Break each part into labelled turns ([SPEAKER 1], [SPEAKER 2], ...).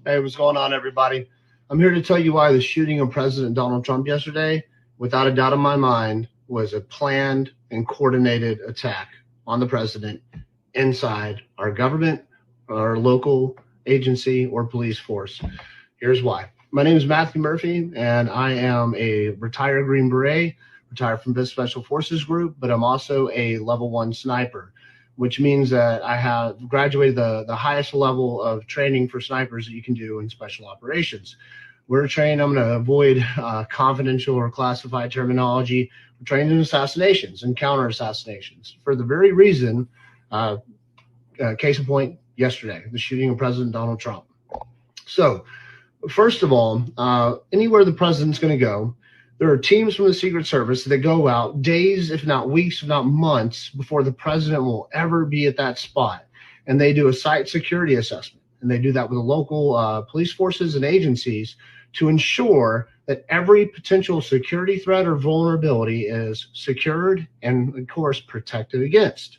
[SPEAKER 1] Hey, what's going on, everybody? I'm here to tell you why the shooting of President Donald Trump yesterday, without a doubt in my mind, was a planned and coordinated attack on the president inside our government, our local agency, or police force. Here's why. My name is Matthew Murphy, and I am a retired Green Beret, retired from this Special Forces group, but I'm also a level one sniper, which means that I have graduated the highest level of training for snipers that you can do in special operations. We're trained, I'm going to avoid confidential or classified terminology. We're trained in assassinations and counter assassinations for the very reason, uh, case in point, yesterday, the shooting of President Donald Trump. So, first of all, anywhere the president's going to go, there are teams from the Secret Service that go out days, if not weeks, if not months, before the president will ever be at that spot. And they do a site security assessment. And they do that with the local police forces and agencies to ensure that every potential security threat or vulnerability is secured and, of course, protected against.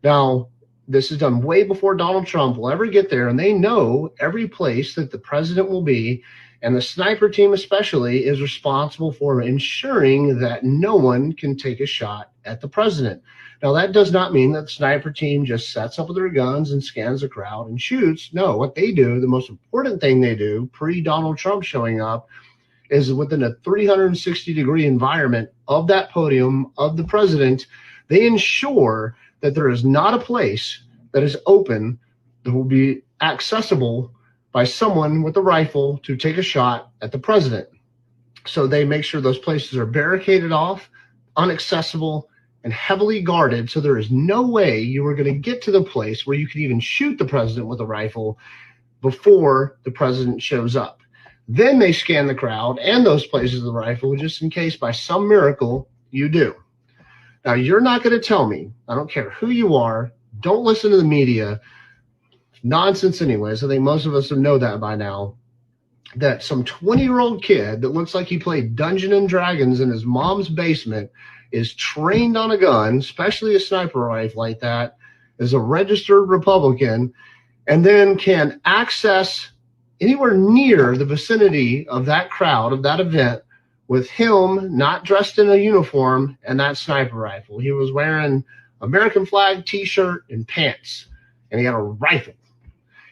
[SPEAKER 1] Now, this is done way before Donald Trump will ever get there, and they know every place that the president will be. And the sniper team, especially, is responsible for ensuring that no one can take a shot at the president. Now, that does not mean that the sniper team just sets up with their guns and scans the crowd and shoots. No, what they do, the most important thing they do pre Donald Trump showing up, is within a 360-degree environment of that podium of the president, they ensure that there is not a place that is open that will be accessible by someone with a rifle to take a shot at the president. So they make sure those places are barricaded off, inaccessible, and heavily guarded. So there is no way you are going to get to the place where you could even shoot the president with a rifle before the president shows up. Then they scan the crowd and those places of the rifle just in case by some miracle you do. Now, you're not going to tell me, I don't care who you are, don't listen to the media, nonsense anyways. I think most of us know that by now, that some 20-year-old kid that looks like he played Dungeons and Dragons in his mom's basement is trained on a gun, especially a sniper rifle like that, is a registered Republican, and then can access anywhere near the vicinity of that crowd, of that event, with him not dressed in a uniform and that sniper rifle. He was wearing American flag t-shirt and pants, and he had a rifle.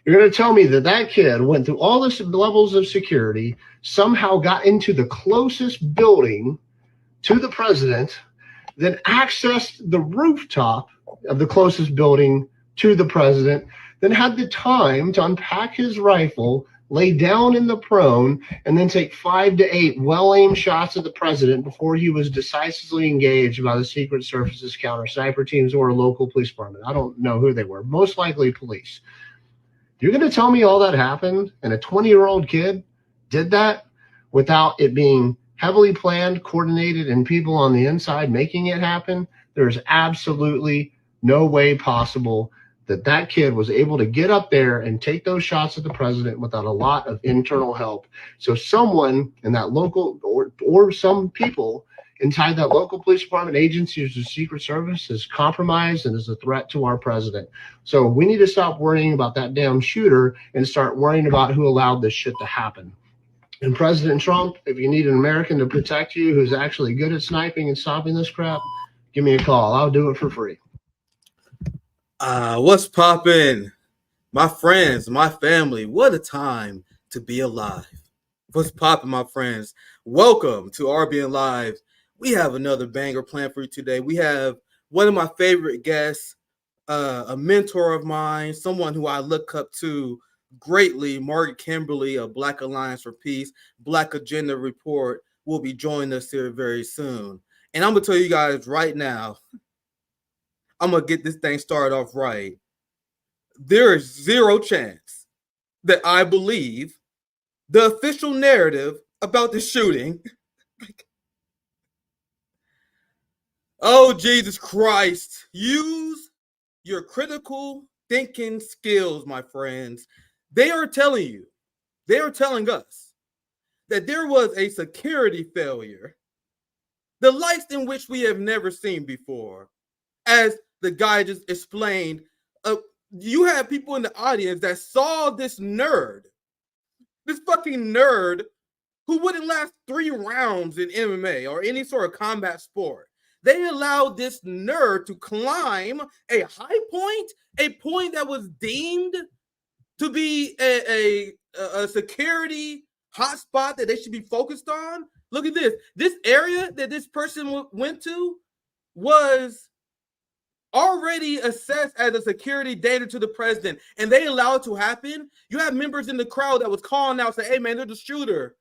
[SPEAKER 1] You're going to tell me that that kid went through all the levels of security, somehow got into the closest building to the president, then accessed the rooftop of the closest building to the president, then had the time to unpack his rifle, lay down in the prone, and then take 5 to 8 well-aimed shots at the president before he was decisively engaged by the Secret Service's counter sniper teams or a local police department. I don't know who they were, most likely police. You're going to tell me all that happened and a 20-year-old kid did that without it being heavily planned, coordinated, and people on the inside making it happen? There's absolutely no way possible that that kid was able to get up there and take those shots at the president without a lot of internal help. So someone in that local or some people inside that local police department, agency, or the Secret Service is compromised and is a threat to our president. So we need to stop worrying about that damn shooter and start worrying about who allowed this shit to happen. And President Trump, if you need an American to protect you who's actually good at sniping and stopping this crap, give me a call. I'll do it for free.
[SPEAKER 2] What's poppin'? My friends, my family, what a time to be alive. What's poppin', my friends? Welcome to RBN Live. We have another banger planned for you today. We have one of my favorite guests, a mentor of mine, someone who I look up to greatly, Margaret Kimberly of Black Alliance for Peace, Black Agenda Report, will be joining us here very soon. And I'm going to tell you guys right now, I'm going to get this thing started off right. There is zero chance that I believe the official narrative about the shooting. Oh, Jesus Christ. Use your critical thinking skills, my friends. They are telling us that there was a security failure, the likes in which we have never seen before. As the guy just explained, you have people in the audience that saw this nerd This fucking nerd who wouldn't last 3 rounds in MMA or any sort of combat sport. They allowed this nerd to climb a high point, a point that was deemed to be a security hotspot that they should be focused on. Look at this. This area that this person went to was already assessed as a security danger to the president, and they allow it to happen. You have members in the crowd that was calling out, saying, "Hey, man, there's a shooter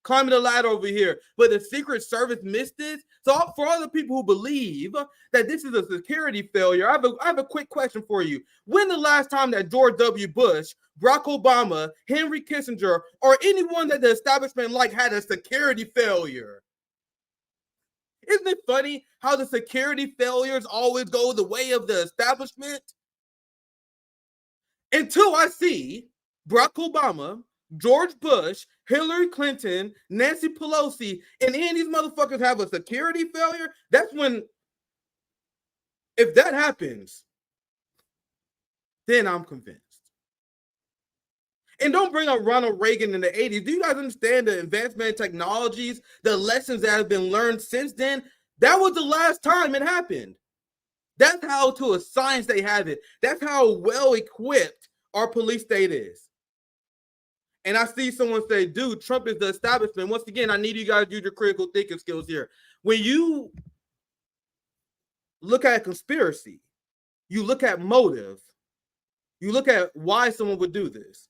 [SPEAKER 2] climbing the ladder over here," but the Secret Service missed it. So for all the people who believe that this is a security failure, I have a quick question for you. When the last time that George W. Bush, Barack Obama, Henry Kissinger, or anyone that the establishment had a security failure? Isn't it funny how the security failures always go the way of the establishment? Until I see Barack Obama, George Bush, Hillary Clinton, Nancy Pelosi, and any of these motherfuckers have a security failure, that's when, if that happens, then I'm convinced. And don't bring up Ronald Reagan in the 80s. Do you guys understand the advancement in technologies, the lessons that have been learned since then? That was the last time it happened. That's how, to a science, they have it. That's how well equipped our police state is. And I see someone say, dude, Trump is the establishment. Once again, I need you guys to use your critical thinking skills here. When you look at a conspiracy, you look at motive, you look at why someone would do this.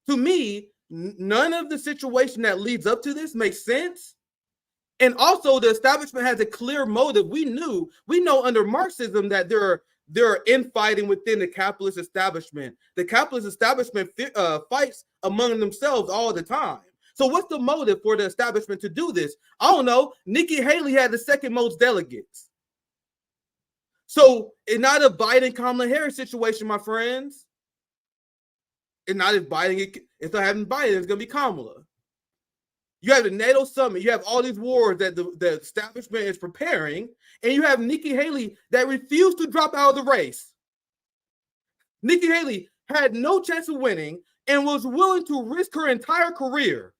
[SPEAKER 2] To me, none of the situation that leads up to this makes sense. And also, the establishment has a clear motive. We know under Marxism that there are infighting within the capitalist establishment. The capitalist establishment fights among themselves all the time. So what's the motive for the establishment to do this? I don't know. Nikki Haley had the second most delegates. So it's not a Biden-Kamala Harris situation, my friends. It's not if Biden, if I having Biden, it's going to be Kamala. You have the NATO summit. You have all these wars that the establishment is preparing. And you have Nikki Haley that refused to drop out of the race. Nikki Haley had no chance of winning and was willing to risk her entire career.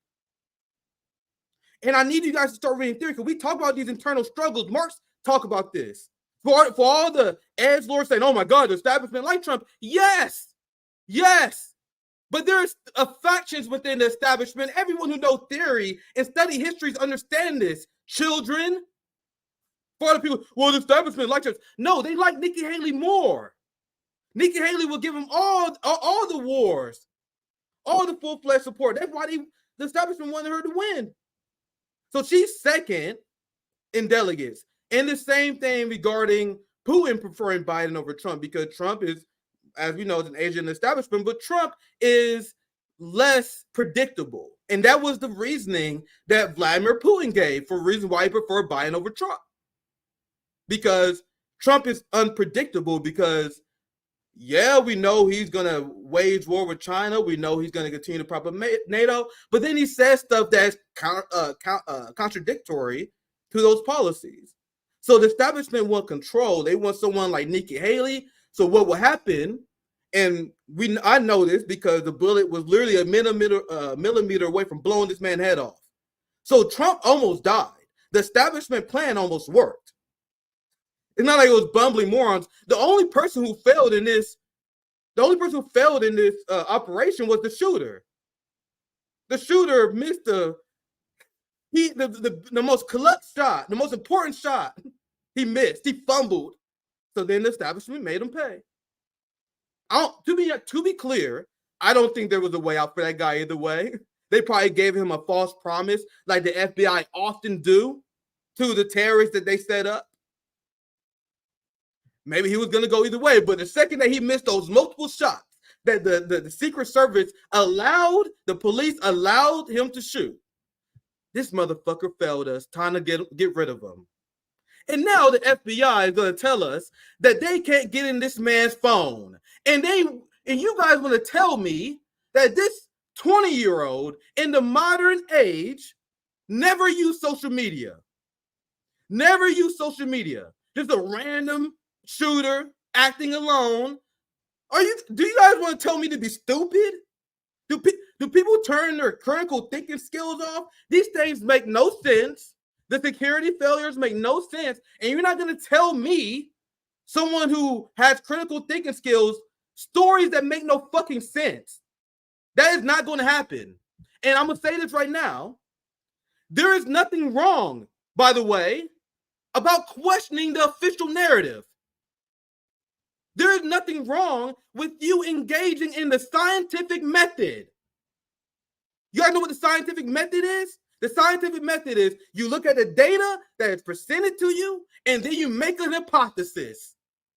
[SPEAKER 2] And I need you guys to start reading theory, because we talk about these internal struggles. Marx talk about this. For all the edgelords saying, oh my God, the establishment like Trump. Yes. But there's factions within the establishment. Everyone who knows theory and study histories understand this. Children, for other people, well, the establishment like Trump. No, they like Nikki Haley more. Nikki Haley will give them all the wars, all the full-fledged support. That's why the establishment wanted her to win. So she's second in delegates. And the same thing regarding Putin preferring Biden over Trump, because Trump is, as we know, is an Asian establishment, but Trump is less predictable. And that was the reasoning that Vladimir Putin gave for reasons why he preferred Biden over Trump. Because Trump is unpredictable, because, yeah, we know he's going to wage war with China. We know he's going to continue to prop up NATO. But then he says stuff that's contradictory to those policies. So the establishment want control. They want someone like Nikki Haley. So what will happen, and I know this because the bullet was literally a millimeter away from blowing this man's head off. So Trump almost died. The establishment plan almost worked. It's not like it was bumbling morons. The only person who failed in this operation was the shooter. The shooter missed the most collect shot, the most important shot. He missed. He fumbled. So then the establishment made him pay. To be clear, I don't think there was a way out for that guy either way. They probably gave him a false promise, like the FBI often do to the terrorists that they set up. Maybe he was going to go either way, but the second that he missed those multiple shots that the Secret Service the police allowed him to shoot, this motherfucker failed us. Time to get rid of him. And now the FBI is going to tell us that they can't get in this man's phone. And you guys want to tell me that this 20-year-old in the modern age never used social media. Never used social media. Just a random shooter acting alone. Do you guys want to tell me to be stupid? Do Do people turn their critical thinking skills off? These things make no sense. The security failures make no sense. And you're not going to tell me, someone who has critical thinking skills, stories that make no fucking sense. That is not going to happen. And I'm going to say this right now. There is nothing wrong, by the way, about questioning the official narrative. There is nothing wrong with you engaging in the scientific method. You guys know what the scientific method is? The scientific method is you look at the data that is presented to you, and then you make an hypothesis.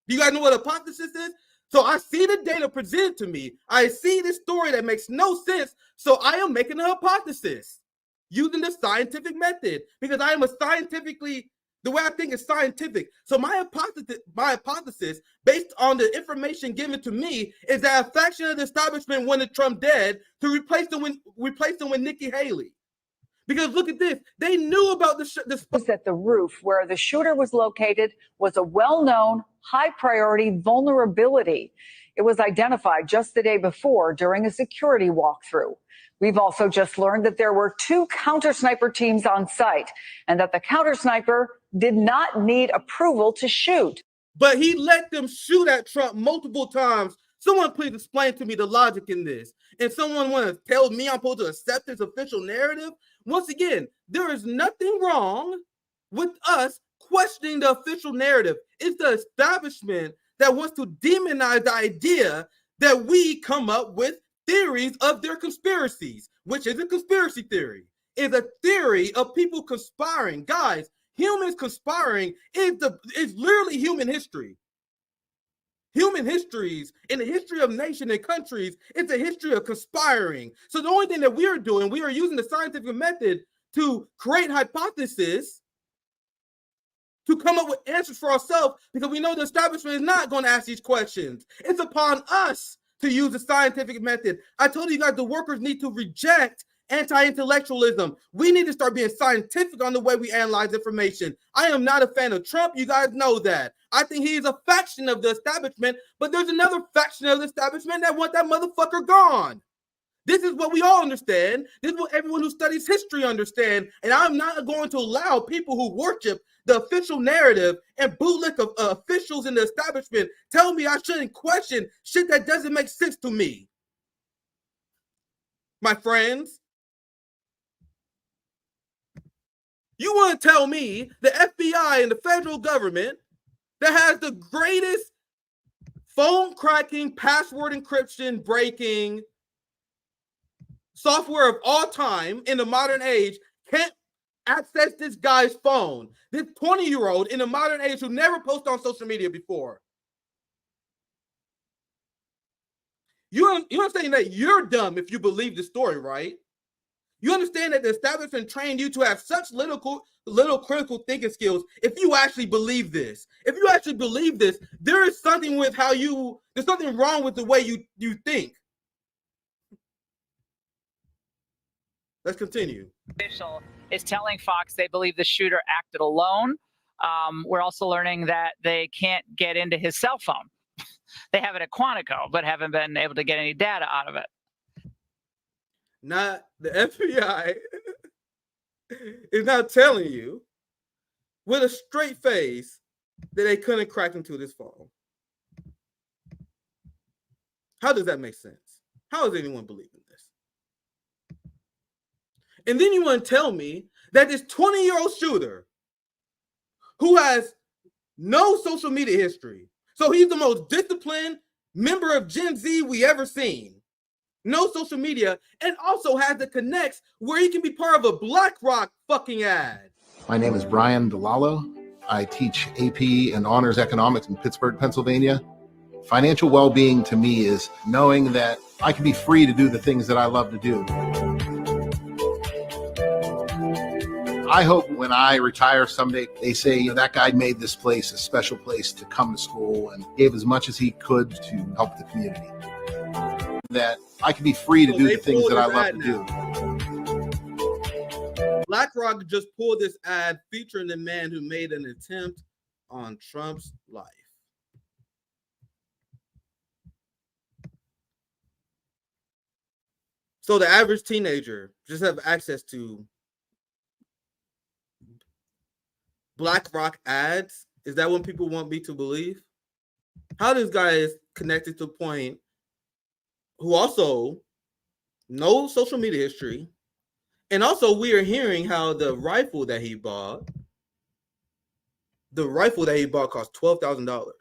[SPEAKER 2] Do you guys know what a hypothesis is? So I see the data presented to me. I see this story that makes no sense. So I am making a hypothesis using the scientific method because I am the way I think is scientific. So my hypothesis, based on the information given to me, is that a faction of the establishment wanted Trump dead to replace him with Nikki Haley. Because look at this, they knew about this.
[SPEAKER 3] That the roof where the shooter was located was a well-known, high-priority vulnerability. It was identified just the day before during a security walkthrough. We've also just learned that there were 2 counter-sniper teams on site and that the counter-sniper did not need approval to shoot.
[SPEAKER 2] But he let them shoot at Trump multiple times. Someone please explain to me the logic in this. And someone want to tell me I'm supposed to accept this official narrative? Once again, there is nothing wrong with us questioning the official narrative. It's the establishment that wants to demonize the idea that we come up with theories of their conspiracies, which is a conspiracy theory. It's a theory of people conspiring. Guys, humans conspiring is literally human history. Human histories in the history of nations and countries, it's a history of conspiring. So the only thing that we are doing, we are using the scientific method to create hypotheses, to come up with answers for ourselves, because we know the establishment is not going to ask these questions. It's upon us to use the scientific method. I told you guys the workers need to reject anti-intellectualism. We need to start being scientific on the way we analyze information. I am not a fan of Trump. You guys know that. I think he is a faction of the establishment, but there's another faction of the establishment that want that motherfucker gone. This is what we all understand. This is what everyone who studies history understand. And I'm not going to allow people who worship the official narrative and bootlick of officials in the establishment tell me I shouldn't question shit that doesn't make sense to me. My friends, you want to tell me the FBI and the federal government that has the greatest phone cracking, password encryption, breaking software of all time in the modern age can't access this guy's phone? This 20-year-old in the modern age who never posted on social media before. You understand that you're dumb if you believe the story, right? You understand that the establishment trained you to have such little critical thinking skills. If you actually believe this, there is something with there's something wrong with the way you think. Let's continue.
[SPEAKER 4] Official is telling Fox they believe the shooter acted alone. We're also learning that they can't get into his cell phone. They have it at Quantico, but haven't been able to get any data out of it.
[SPEAKER 2] Not the FBI is not telling you with a straight face that they couldn't crack into this phone. How does that make sense? How does anyone believe in this? And then you want to tell me that this 20-year-old shooter who has no social media history, so he's the most disciplined member of Gen Z we ever seen, no social media, and also has the connects where he can be part of a BlackRock fucking ad.
[SPEAKER 5] My name is Brian DeLallo. I teach AP and Honors Economics in Pittsburgh, Pennsylvania. Financial well-being to me is knowing that I can be free to do the things that I love to do. I hope when I retire someday, they say that guy made this place a special place to come to school and gave as much as he could to help the community. That I can be free to do the things that I love to do.
[SPEAKER 2] BlackRock just pulled this ad featuring the man who made an attempt on Trump's life. So the average teenager just have access to BlackRock ads. Is that what people want me to believe? How this guy is connected to a point who also no social media history, and also we are hearing how the rifle that he bought cost $12,000.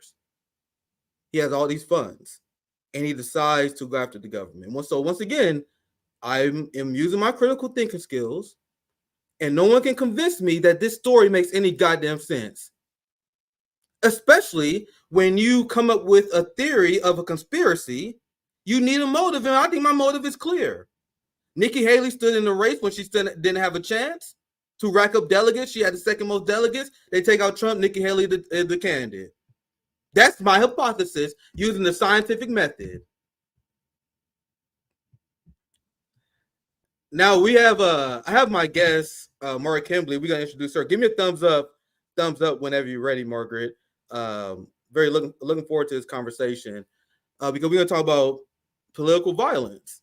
[SPEAKER 2] He has all these funds, and he decides to go after the government. So once again, I am using my critical thinking skills, and no one can convince me that this story makes any goddamn sense. Especially when you come up with a theory of a conspiracy, you need a motive, and I think my motive is clear. Nikki Haley stood in the race when she still didn't have a chance to rack up delegates. She had the second most delegates. They take out Trump, Nikki Haley the candidate. That's my hypothesis using the scientific method. Now we have I have my guest, Margaret Kimberly. We're gonna introduce her. Give me a thumbs up whenever you're ready, Margaret. Very looking forward to this conversation because we're gonna talk about political violence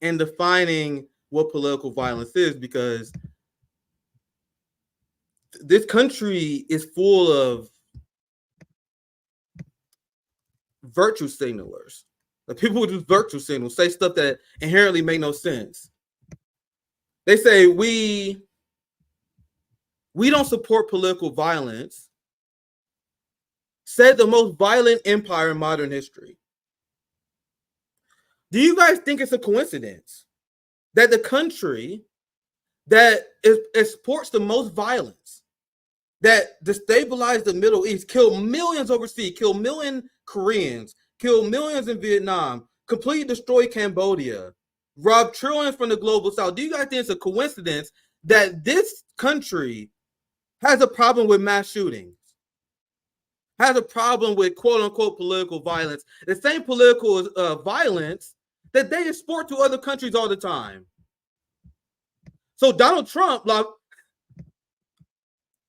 [SPEAKER 2] and defining what political violence is, because this country is full of virtue signalers. Like people who do virtue signals say stuff that inherently make no sense. They say we don't support political violence, said the most violent empire in modern history. Do you guys think it's a coincidence that the country that supports the most violence, that destabilized the Middle East, killed millions overseas, killed million Koreans, killed millions in Vietnam, completely destroyed Cambodia, robbed trillions from the global south? Do you guys think it's a coincidence that this country has a problem with mass shootings, has a problem with quote unquote political violence, the same political violence that they export to other countries all the time? So Donald Trump, like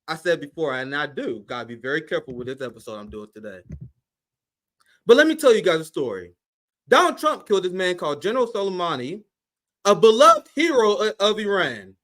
[SPEAKER 2] I said before, and I do, gotta be very careful with this episode I'm doing today. But let me tell you guys a story. Donald Trump killed this man called General Soleimani, a beloved hero of Iran.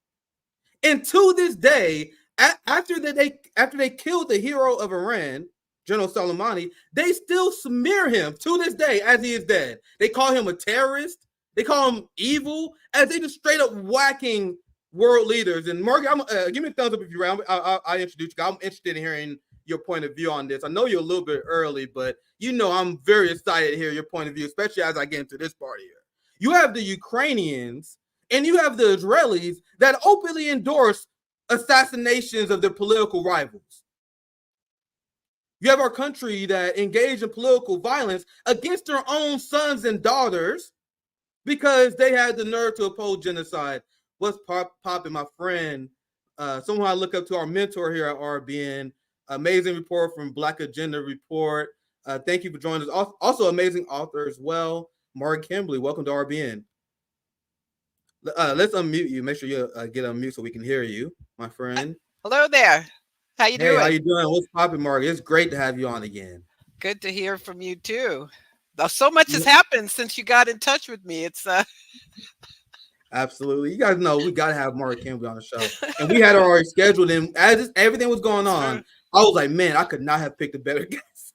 [SPEAKER 2] And to this day, after they killed the hero of Iran, General Soleimani, they still smear him to this day as he is dead. They call him a terrorist. They call him evil, as they just straight up whacking world leaders. And Margaret, give me a thumbs up if you're around. I introduce you. I'm interested in hearing your point of view on this. I know you're a little bit early, but you know I'm very excited to hear your point of view, especially as I get into this part here. You have the Ukrainians and you have the Israelis that openly endorse assassinations of their political rivals. You have our country that engaged in political violence against their own sons and daughters because they had the nerve to oppose genocide. What's popping, my friend? Someone I look up to, our mentor here at RBN. Amazing report from Black Agenda Report. Thank you for joining us. Also, amazing author as well, Margaret Kimberly. Welcome to RBN. Let's unmute you. Make sure you get unmute so we can hear you, my friend.
[SPEAKER 6] Hello there. How you doing?
[SPEAKER 2] How you doing? What's popping, Margaret? It's great to have you on again.
[SPEAKER 6] Good to hear from you too. So much has happened since you got in touch with me. It's
[SPEAKER 2] Absolutely. You guys know we got to have Margaret Kimberly on the show. And we had her already scheduled. And as everything was going on, I was like, man, I could not have picked a better guest.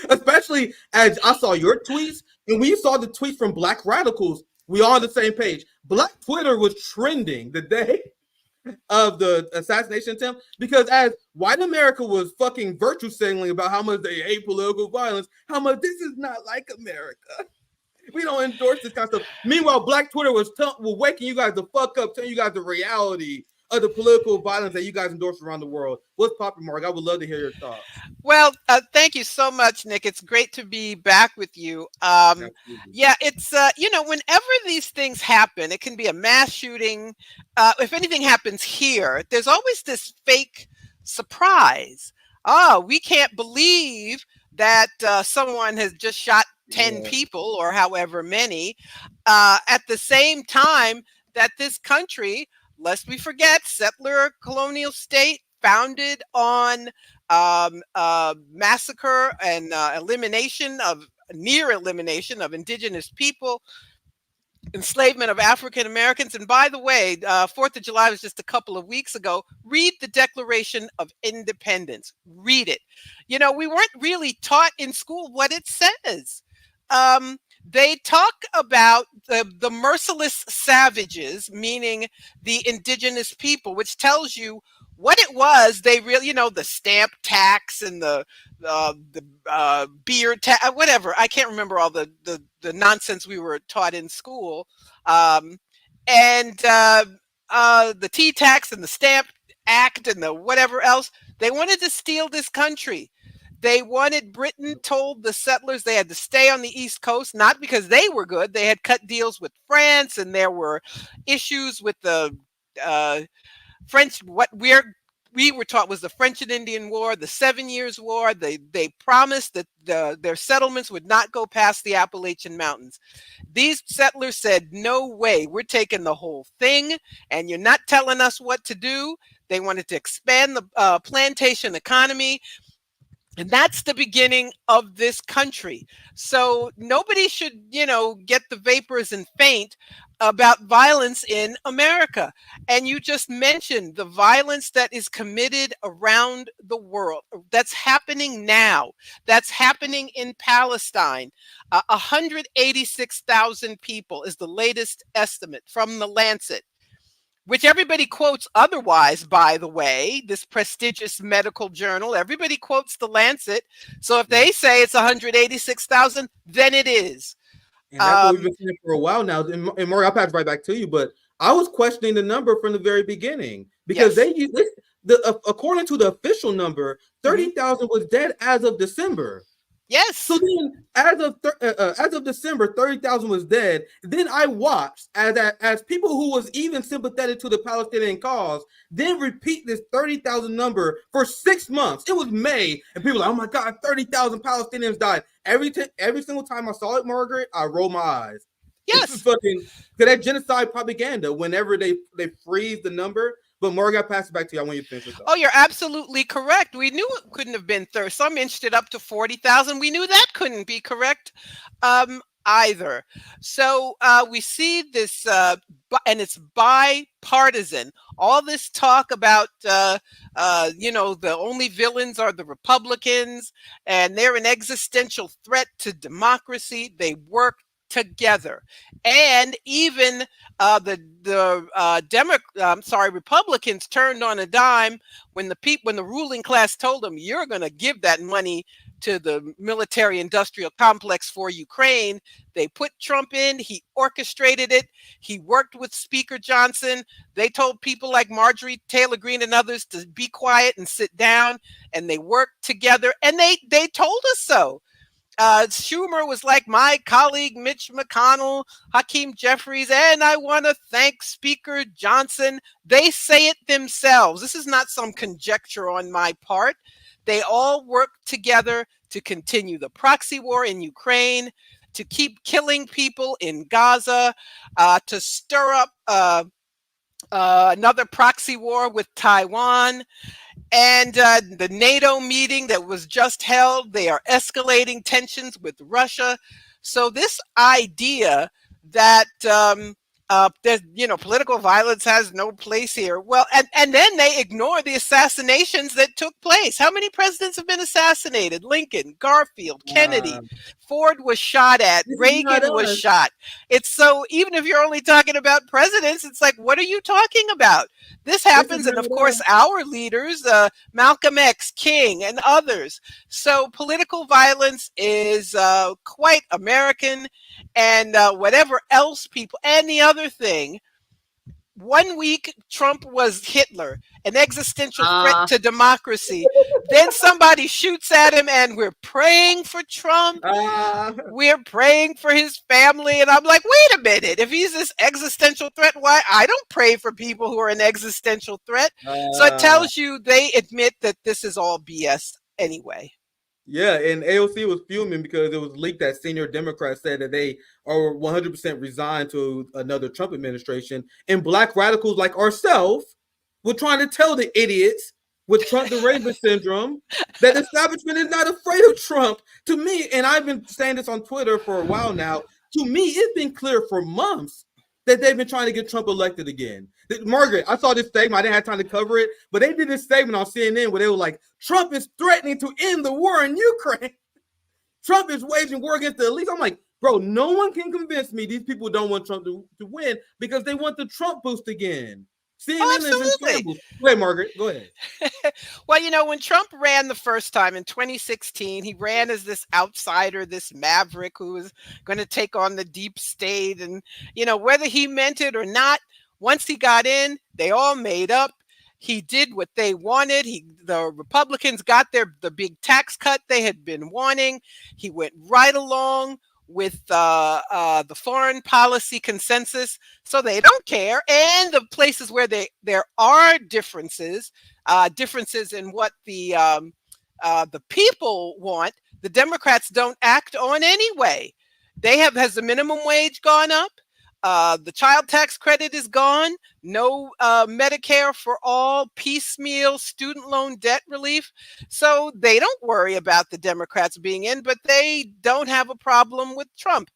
[SPEAKER 2] Especially as I saw your tweets. And when you saw the tweets from Black radicals, we all on the same page. Black Twitter was trending the day of the assassination attempt because as white America was fucking virtue signaling about how much they hate political violence, how much this is not like America. We don't endorse this kind of stuff. Meanwhile, Black Twitter was waking you guys the fuck up, telling you guys the reality of the political violence that you guys endorse around the world. What's popping, Mark? I would love to hear your thoughts.
[SPEAKER 6] Well, thank you so much, Nick. It's great to be back with you. Yeah, it's, whenever these things happen, it can be a mass shooting. If anything happens here, there's always this fake surprise. Oh, we can't believe that someone has just shot 10 people or however many. At the same time that this country, lest we forget, settler colonial state founded on massacre and elimination of near elimination of indigenous people, enslavement of African Americans. And by the way, 4th of July was just a couple of weeks ago. Read the Declaration of Independence. Read it. You know, we weren't really taught in school what it says. They talk about the merciless savages, meaning the indigenous people, which tells you what it was. They really, you know, the stamp tax and the beer tax, whatever. I can't remember all the nonsense we were taught in school. And the tea tax and the Stamp Act and the whatever else. They wanted to steal this country. They wanted, Britain told the settlers they had to stay on the East Coast, not because they were good. They had cut deals with France, and there were issues with the French. What we were taught was the French and Indian War, the 7 Years' War. They promised that their settlements would not go past the Appalachian Mountains. These settlers said, no way, we're taking the whole thing, and you're not telling us what to do. They wanted to expand the plantation economy. And that's the beginning of this country. So nobody should, you know, get the vapors and faint about violence in America. And you just mentioned the violence that is committed around the world. That's happening now. That's happening in Palestine. 186,000 people is the latest estimate from the Lancet, which everybody quotes otherwise, by the way, this prestigious medical journal. Everybody quotes the Lancet. So if they say it's 186,000, then it is.
[SPEAKER 2] And that's what we've been saying for a while now. And Maury, I'll pass right back to you, but I was questioning the number from the very beginning because they used this, according to the official number, 30,000 was dead as of December.
[SPEAKER 6] Yes.
[SPEAKER 2] So then, as of December, 30,000 was dead. Then I watched as people who was even sympathetic to the Palestinian cause then repeat this 30,000 number for 6 months. It was May, and people were like, oh my God, 30,000 Palestinians died. Every single time I saw it, Margaret, I rolled my eyes.
[SPEAKER 6] Yes.
[SPEAKER 2] It's fucking that genocide propaganda. Whenever they freeze the number. But Morgan, I'll pass it back to you. I want you to finish this up.
[SPEAKER 6] Oh, you're absolutely correct. We knew it couldn't have been 30. Some inched it up to 40,000. We knew that couldn't be correct either. So we see this, and it's bipartisan. All this talk about, you know, the only villains are the Republicans, and they're an existential threat to democracy. They work together, and even Republicans turned on a dime when the ruling class told them, you're going to give that money to the military-industrial complex for Ukraine. They put Trump in. He orchestrated it. He worked with Speaker Johnson. They told people like Marjorie Taylor Greene and others to be quiet and sit down, and they worked together, and they told us so. Schumer was like, my colleague Mitch McConnell, Hakeem Jeffries, and I want to thank Speaker Johnson. They say it themselves. This is not some conjecture on my part. They all work together to continue the proxy war in Ukraine, to keep killing people in Gaza, to stir up another proxy war with Taiwan. And the NATO meeting that was just held, they are escalating tensions with Russia. So this idea that there's, you know, political violence has no place here. Well, and then they ignore the assassinations that took place. How many presidents have been assassinated? Lincoln, Garfield, Kennedy, Ford was shot at, Reagan was shot. It's so, even if you're only talking about presidents, it's like, what are you talking about? This happens, and of course, our leaders, Malcolm X, King, and others. So political violence is quite American, and whatever else people, and the other thing, 1 week Trump was Hitler, an existential threat to democracy. Then somebody shoots at him, and we're praying for Trump. We're praying for his family. And I'm like, wait a minute. If he's this existential threat, why? I don't pray for people who are an existential threat. So it tells you they admit that this is all BS anyway.
[SPEAKER 2] Yeah, and AOC was fuming because it was leaked that senior Democrats said that they are 100% resigned to another Trump administration. And black radicals like ourselves were trying to tell the idiots with Trump the Raven syndrome, that the establishment is not afraid of Trump. To me, and I've been saying this on Twitter for a while now, to me, it's been clear for months that they've been trying to get Trump elected again. Margaret, I saw this statement. I didn't have time to cover it, but they did this statement on CNN where they were like, Trump is threatening to end the war in Ukraine. Trump is waging war against the elites. I'm like, bro, no one can convince me these people don't want Trump to win because they want the Trump boost again. CNN is in shambles. Go ahead, Margaret. Go ahead.
[SPEAKER 6] Well, when Trump ran the first time in 2016, he ran as this outsider, this maverick who was going to take on the deep state. And, whether he meant it or not, once he got in, they all made up. He did what they wanted. The Republicans got the big tax cut they had been wanting. He went right along with the foreign policy consensus, so they don't care. And the places where there are differences in what the people want, the Democrats don't act on anyway. Has the minimum wage gone up? The child tax credit is gone. No Medicare for all, piecemeal student loan debt relief. So they don't worry about the Democrats being in, but they don't have a problem with Trump.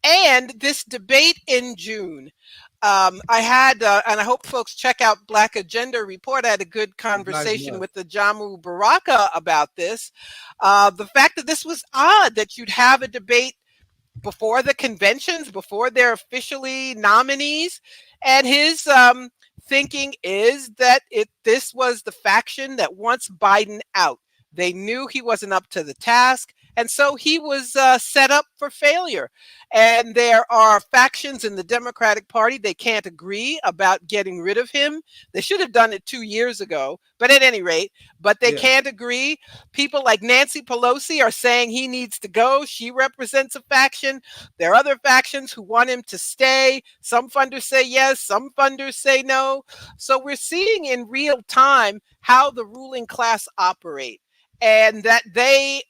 [SPEAKER 6] And this debate in June, I had, and I hope folks check out Black Agenda Report. I had a good conversation with the Jamu Baraka about this. The fact that this was odd that you'd have a debate before the conventions, before they're officially nominees. And his thinking is that this was the faction that wants Biden out. They knew he wasn't up to the task. And so he was set up for failure. And there are factions in the Democratic Party. They can't agree about getting rid of him. They should have done it 2 years ago, but at any rate, they can't agree. People like Nancy Pelosi are saying he needs to go. She represents a faction. There are other factions who want him to stay. Some funders say yes, some funders say no. So we're seeing in real time how the ruling class operate, and that they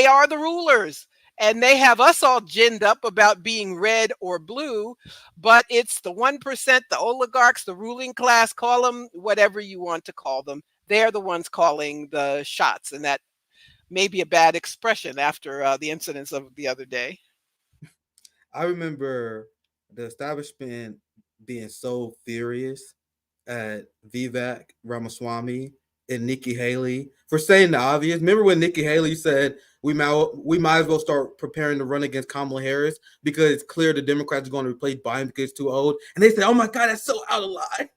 [SPEAKER 6] are the rulers, and they have us all ginned up about being red or blue, but it's the 1%, the oligarchs, the ruling class, call them whatever you want to call them. They're the ones calling the shots, and that may be a bad expression after the incidents of the other day.
[SPEAKER 2] I remember the establishment being so furious at Vivek Ramaswamy and Nikki Haley for saying the obvious. Remember when Nikki Haley said we might as well start preparing to run against Kamala Harris because it's clear the Democrats are going to replace Biden because it's too old? And they said, oh my God, that's so out of line.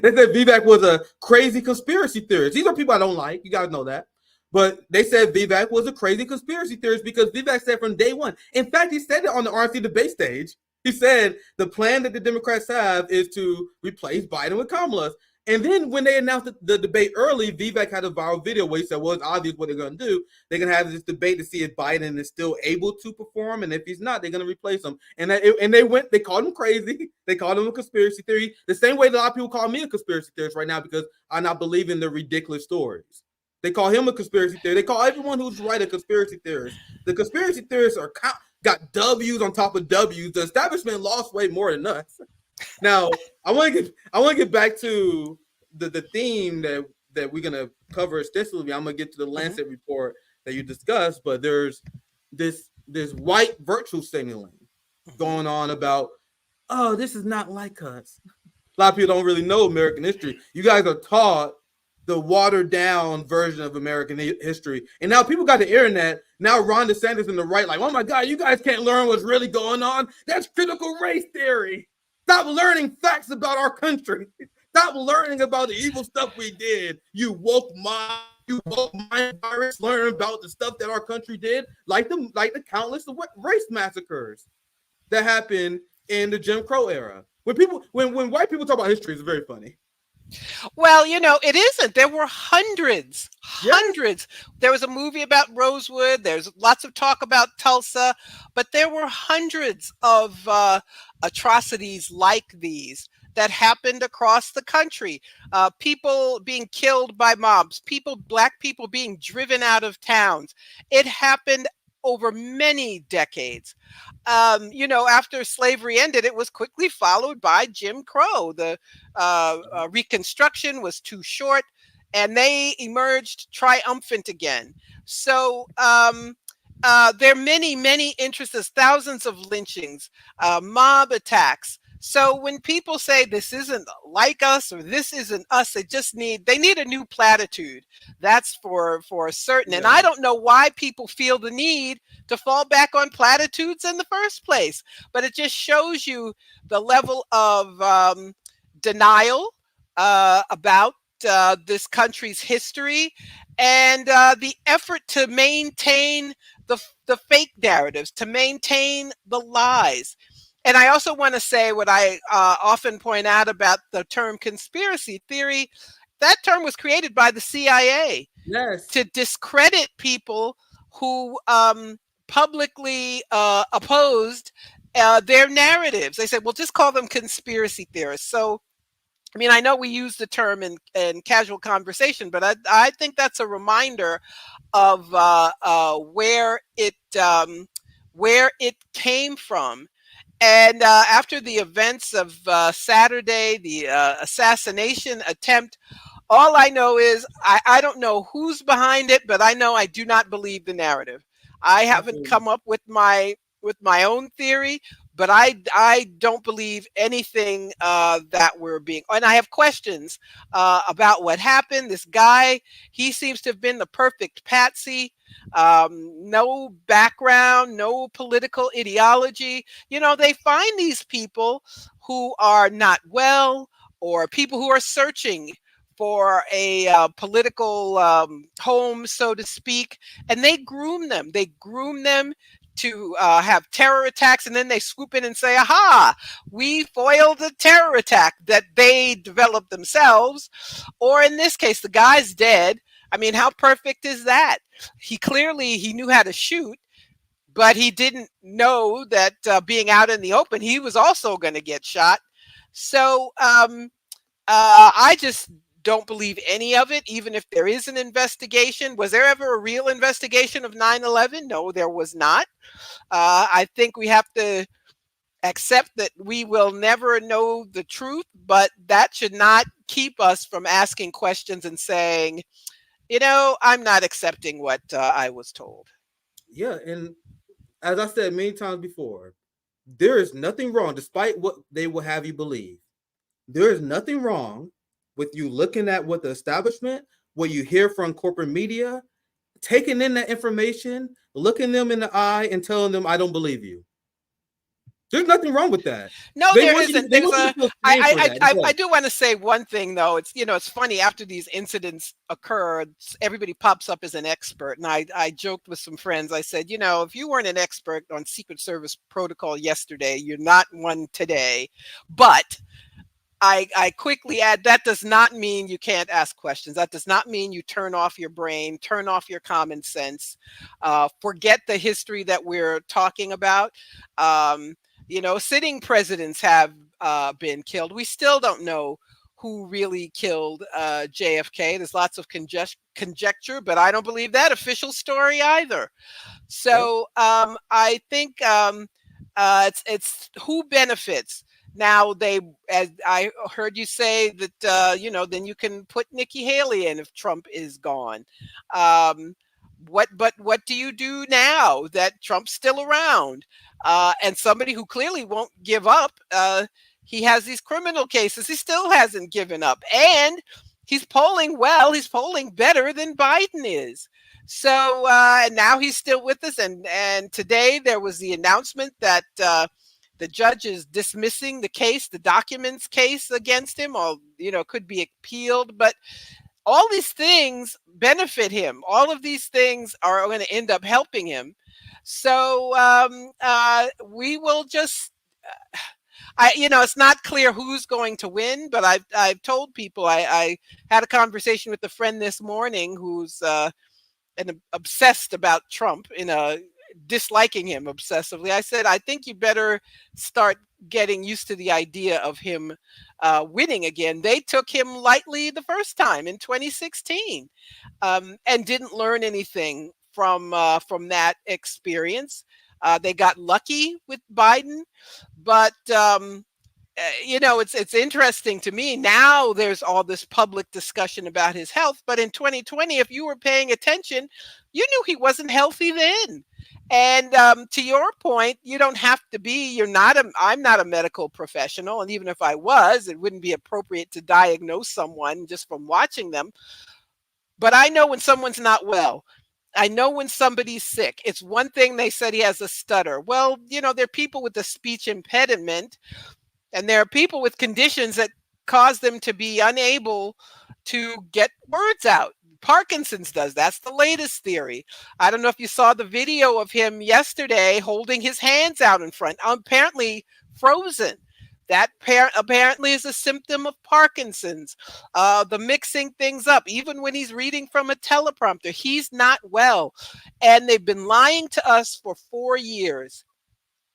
[SPEAKER 2] They said Vivek was a crazy conspiracy theorist. These are people I don't like. You guys know that. But they said Vivek was a crazy conspiracy theorist because Vivek said from day one. In fact, he said it on the RNC debate stage. He said the plan that the Democrats have is to replace Biden with Kamala. And then when they announced the debate early, Vivek had a viral video where he said, well, it's obvious what they're going to do. They're going to have this debate to see if Biden is still able to perform. And if he's not, they're going to replace him. And they called him crazy. They called him a conspiracy theory. The same way that a lot of people call me a conspiracy theorist right now because I not believe in the ridiculous stories. They call him a conspiracy theorist. They call everyone who's right a conspiracy theorist. The conspiracy theorists got W's on top of W's. The establishment lost way more than us. Now, I want to get back to the theme that we're gonna cover extensively. I'm gonna get to the Lancet report that you discussed, but there's this white virtue signaling going on about, oh, this is not like us. A lot of people don't really know American history. You guys are taught the watered down version of American history, and now people got the internet. Now Ron DeSantis and the right, like, oh my God, you guys can't learn what's really going on. That's critical race theory. Stop learning facts about our country. Stop learning about the evil stuff we did. You woke mind virus. Learn about the stuff that our country did, like the countless race massacres that happened in the Jim Crow era. When white people talk about history, it's very funny.
[SPEAKER 6] Well, it isn't. There were hundreds. There was a movie about Rosewood. There's lots of talk about Tulsa, but there were hundreds of atrocities like these that happened across the country. People being killed by mobs, Black people being driven out of towns. It happened over many decades. After slavery ended, it was quickly followed by Jim Crow. The Reconstruction was too short. and they emerged triumphant again. So there are many, many interests, thousands of lynchings, mob attacks. So when people say this isn't like us or this isn't us, they need a new platitude. That's for certain. And I don't know why people feel the need to fall back on platitudes in the first place. But it just shows you the level of denial about this country's history, and the effort to maintain the fake narratives, to maintain the lies. And I also want to say what I often point out about the term conspiracy theory. That term was created by the CIA to discredit people who publicly opposed their narratives. They said, well, just call them conspiracy theorists. So, I mean, I know we use the term in casual conversation, but I think that's a reminder of where it came from. And after the events of Saturday, the assassination attempt, all I know is I don't know who's behind it, but I know I do not believe the narrative. I haven't come up with my own theory, but I don't believe anything that we're being. And I have questions about what happened. This guy, he seems to have been the perfect patsy. No background, no political ideology. You know, they find these people who are not well, or people who are searching for a political home, so to speak, and they groom them. They groom them to have terror attacks, and then they swoop in and say, aha, we foiled the terror attack that they developed themselves. Or in this case, the guy's dead. I mean, how perfect is that? He knew how to shoot, but he didn't know that being out in the open, he was also going to get shot. So I just don't believe any of it, even if there is an investigation. Was there ever a real investigation of 9/11? No, there was not. I think we have to accept that we will never know the truth, but that should not keep us from asking questions and saying, you know, I'm not accepting what I was told.
[SPEAKER 2] Yeah, and as I said many times before, there is nothing wrong, despite what they will have you believe. There is nothing wrong with you looking at what the establishment, what you hear from corporate media, taking in that information, looking them in the eye and telling them, I don't believe you. There's nothing wrong with that.
[SPEAKER 6] No, there isn't. I do want to say one thing, though. It's, you know, it's funny, after these incidents occurred, everybody pops up as an expert. And I joked with some friends. I said, you know, if you weren't an expert on Secret Service protocol yesterday, you're not one today. But I quickly add, that does not mean you can't ask questions. That does not mean you turn off your brain, turn off your common sense, forget the history that we're talking about. You know, sitting presidents have been killed. We still don't know who really killed JFK. There's lots of conjecture, but I don't believe that official story either. So I think it's who benefits. Now, as I heard you say that, you know, then you can put Nikki Haley in if Trump is gone. What do you do now that Trump's still around? And somebody who clearly won't give up. He has these criminal cases. He still hasn't given up. And he's polling well. He's polling better than Biden is. So now he's still with us. And today there was the announcement that the judge is dismissing the case, the documents case against him, or, you know, could be appealed. But all these things benefit him. All of these things are going to end up helping him. So we will just, you know, it's not clear who's going to win, but I've told people, I had a conversation with a friend this morning who's obsessed about Trump, disliking him obsessively. I said, I think you better start getting used to the idea of him winning again. They took him lightly the first time in 2016 and didn't learn anything from that experience. They got lucky with Biden, but it's interesting to me. Now there's all this public discussion about his health, but in 2020, if you were paying attention, you knew he wasn't healthy then. And to your point, you don't have to be. I'm not a medical professional, and even if I was, it wouldn't be appropriate to diagnose someone just from watching them. But I know when someone's not well. I know when somebody's sick. It's one thing they said he has a stutter. Well, there are people with a speech impediment, and there are people with conditions that cause them to be unable to get words out. Parkinson's does. That's the latest theory. I don't know if you saw the video of him yesterday holding his hands out in front, apparently frozen. That apparently is a symptom of Parkinson's. The mixing things up, even when he's reading from a teleprompter, he's not well. And they've been lying to us for 4 years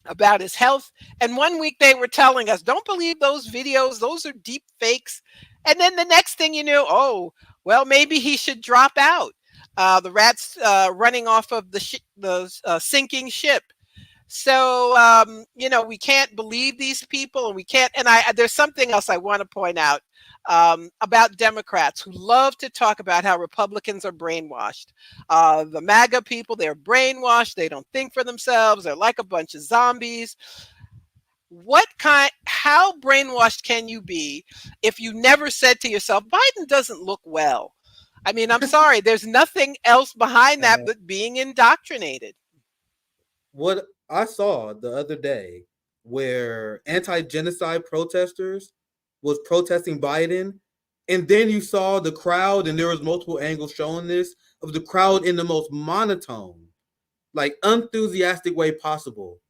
[SPEAKER 6] about his health. And one week they were telling us, don't believe those videos, those are deep fakes. And then the next thing you knew, oh, well, maybe he should drop out. The rat's running off of the sinking ship. So, we can't believe these people, and we can't. And there's something else I want to point out about Democrats who love to talk about how Republicans are brainwashed. The MAGA people, they're brainwashed. They don't think for themselves. They're like a bunch of zombies. How brainwashed can you be if you never said to yourself, Biden doesn't look well? I mean, I'm sorry. There's nothing else behind that but being indoctrinated.
[SPEAKER 2] What I saw the other day where anti-genocide protesters was protesting Biden, and then you saw the crowd, and there was multiple angles showing this, of the crowd in the most monotone, like enthusiastic way possible.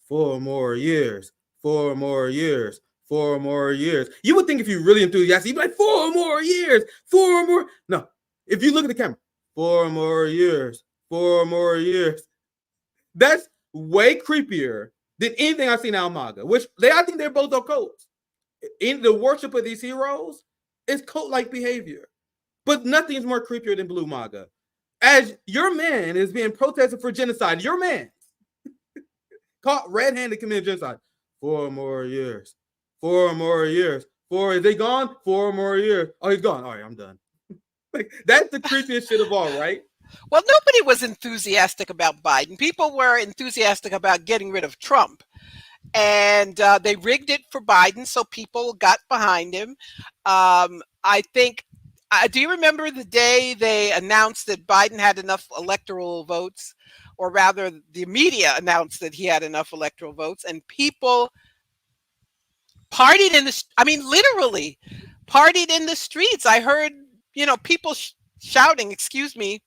[SPEAKER 2] 4 more years, 4 more years, 4 more years. You would think if you're really enthusiastic, you'd be like, 4 more years, 4 more. No, if you look at the camera, 4 more years, 4 more years. That's way creepier than anything I've seen out of MAGA, which I think they're both cults. In the worship of these heroes is cult-like behavior. But nothing is more creepier than blue MAGA. As your man is being protested for genocide, your man caught red-handed committing genocide. 4 more years. 4 more years. Is they gone? 4 more years. Oh, he's gone. All right, I'm done. Like, that's the creepiest shit of all, right?
[SPEAKER 6] Well, nobody was enthusiastic about Biden. People were enthusiastic about getting rid of Trump. And they rigged it for Biden, so people got behind him. I think, do you remember the day they announced that Biden had enough electoral votes? Or rather, the media announced that he had enough electoral votes, and people partied literally partied in the streets. I heard, people shouting, excuse me.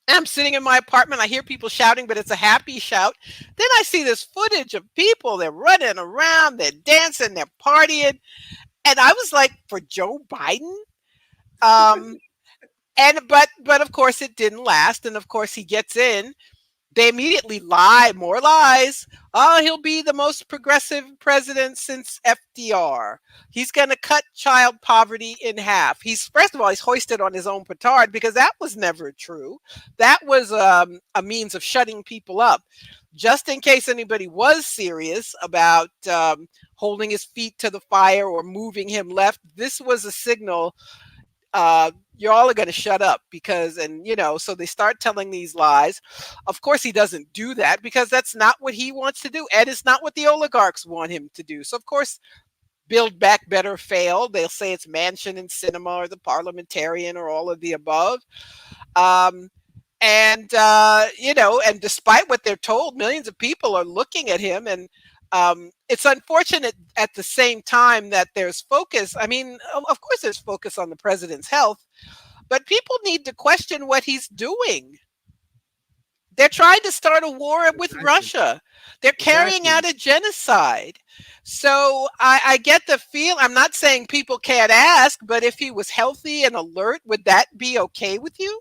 [SPEAKER 6] And I'm sitting in my apartment. I hear people shouting, but it's a happy shout. Then I see this footage of people. They're running around. They're dancing. They're partying. And I was like, for Joe Biden? But of course it didn't last. And of course he gets in. They immediately lie, more lies. Oh, he'll be the most progressive president since FDR. He's going to cut child poverty in half. First of all, he's hoisted on his own petard because that was never true. That was a means of shutting people up. Just in case anybody was serious about holding his feet to the fire or moving him left, this was a signal. You all are going to shut up so they start telling these lies. Of course, he doesn't do that because that's not what he wants to do. And it's not what the oligarchs want him to do. So, of course, Build Back Better failed. They'll say it's Mansion and Cinema or the Parliamentarian or all of the above. And despite what they're told, millions of people are looking at him. And it's unfortunate at the same time that there's focus. I mean, of course, there's focus on the president's health, but people need to question what he's doing. They're trying to start a war with Russia. They're carrying out a genocide. So I get the feel. I'm not saying people can't ask, but if he was healthy and alert, would that be okay with you?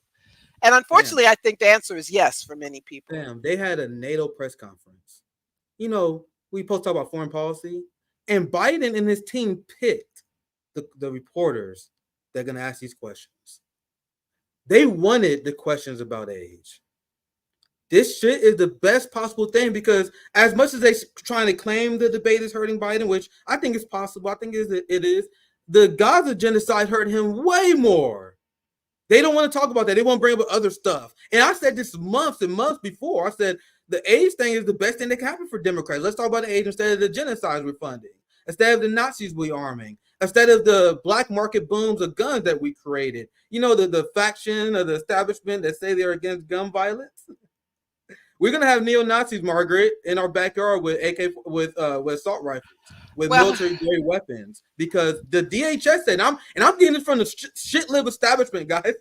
[SPEAKER 6] And unfortunately, I think the answer is yes for many people.
[SPEAKER 2] Damn, they had a NATO press conference. We supposed to talk about foreign policy, and Biden and his team picked the reporters that are going to ask these questions. They wanted the questions about age. this shit is the best possible thing, because as much as they trying to claim the debate is hurting Biden, which I think is possible, I think it is, the Gaza genocide hurt him way more. They don't want to talk about that. They want to bring up other stuff. And I said this months and months before. I said the AIDS thing is the best thing that can happen for Democrats. Let's talk about the AIDS instead of the genocides we're funding, instead of the Nazis we arming, instead of the black market booms of guns that we created. You know, the faction of the establishment that say they're against gun violence. We're gonna have neo-Nazis, Margaret, in our backyard with with assault rifles, with military grade weapons, because the DHS said, I'm getting this from the shit-lib establishment, guys.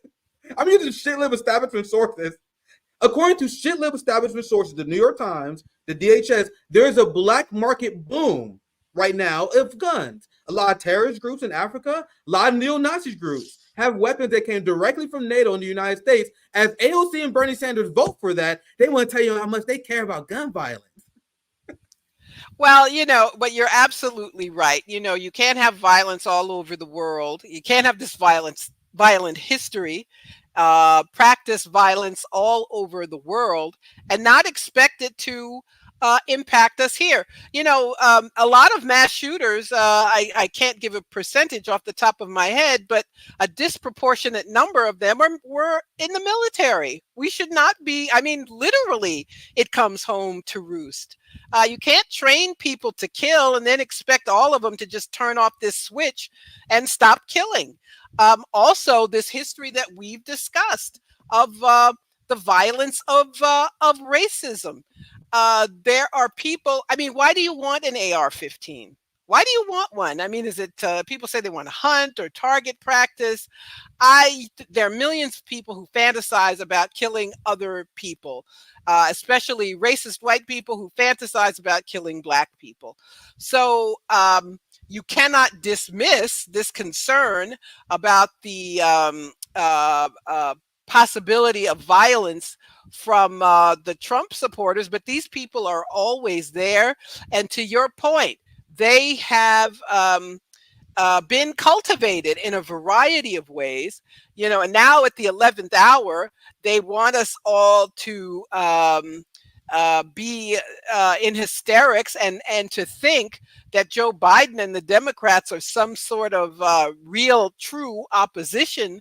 [SPEAKER 2] I'm using shit-lib establishment sources. According to shit-lib establishment sources, the New York Times, the DHS, there's a black market boom right now of guns. A lot of terrorist groups in Africa, a lot of neo-Nazi groups have weapons that came directly from NATO in the United States. As AOC and Bernie Sanders vote for that, they want to tell you how much they care about gun violence.
[SPEAKER 6] Well, but you're absolutely right. You can't have violence all over the world. You can't have this violent history, practice violence all over the world, and not expect it to impact us here. A lot of mass shooters, I can't give a percentage off the top of my head, but a disproportionate number of them were in the military. We should not be, literally, it comes home to roost. You can't train people to kill and then expect all of them to just turn off this switch and stop killing. Also, this history that we've discussed of the violence of racism. There are people, why do you want an AR-15? Why do you want one? Is it people say they want to hunt or target practice? There are millions of people who fantasize about killing other people, especially racist white people who fantasize about killing black people. So you cannot dismiss this concern about the possibility of violence from the Trump supporters, but these people are always there. And to your point, they have been cultivated in a variety of ways, and now at the 11th hour, they want us all to be in hysterics and to think that Joe Biden and the Democrats are some sort of real, true opposition